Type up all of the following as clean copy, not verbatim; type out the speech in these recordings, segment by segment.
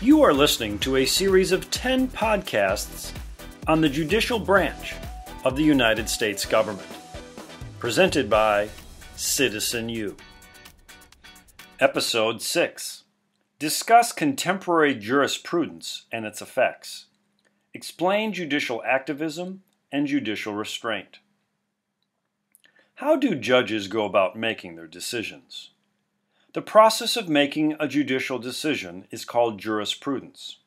You are listening to a series of 10 podcasts on the judicial branch of the United States government, presented by Citizen U. Episode 6. Discuss contemporary jurisprudence and its effects. Explain judicial activism and judicial restraint. How do judges go about making their decisions? The process of making a judicial decision is called jurisprudence.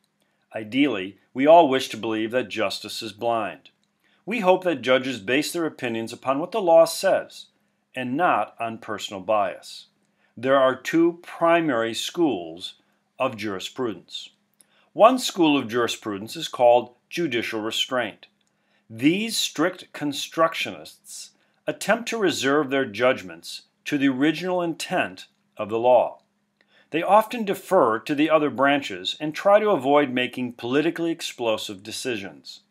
Ideally, we all wish to believe that justice is blind. We hope that judges base their opinions upon what the law says, and not on personal bias. There are two primary schools of jurisprudence. One school of jurisprudence is called judicial restraint. These strict constructionists attempt to reserve their judgments to the original intent of the law. They often defer to the other branches and try to avoid making politically explosive decisions.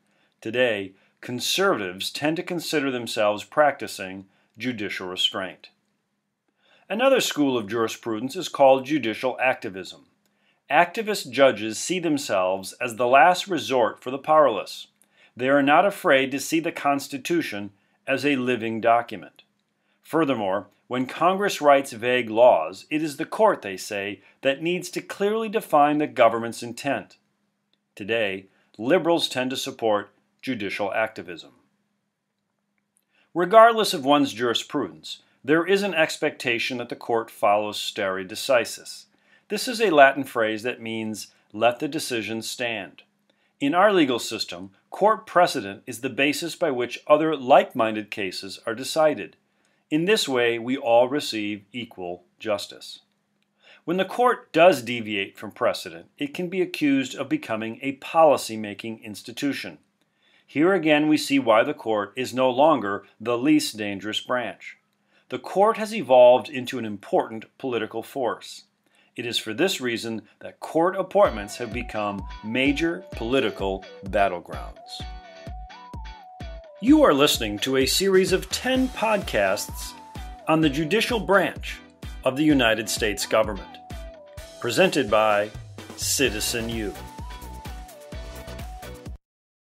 Today, conservatives tend to consider themselves practicing judicial restraint. Another school of jurisprudence is called judicial activism. Activist judges see themselves as the last resort for the powerless. They are not afraid to see the Constitution as a living document. Furthermore, when Congress writes vague laws, it is the court, they say, that needs to clearly define the government's intent. Today, liberals tend to support judicial activism. Regardless of one's jurisprudence, there is an expectation that the court follows stare decisis. This is a Latin phrase that means, let the decision stand. In our legal system, court precedent is the basis by which other like-minded cases are decided. In this way, we all receive equal justice. When the court does deviate from precedent, it can be accused of becoming a policy-making institution. Here again we see why the court is no longer the least dangerous branch. The court has evolved into an important political force. It is for this reason that court appointments have become major political battlegrounds. You are listening to a series of 10 podcasts on the judicial branch of the United States government, presented by Citizen U.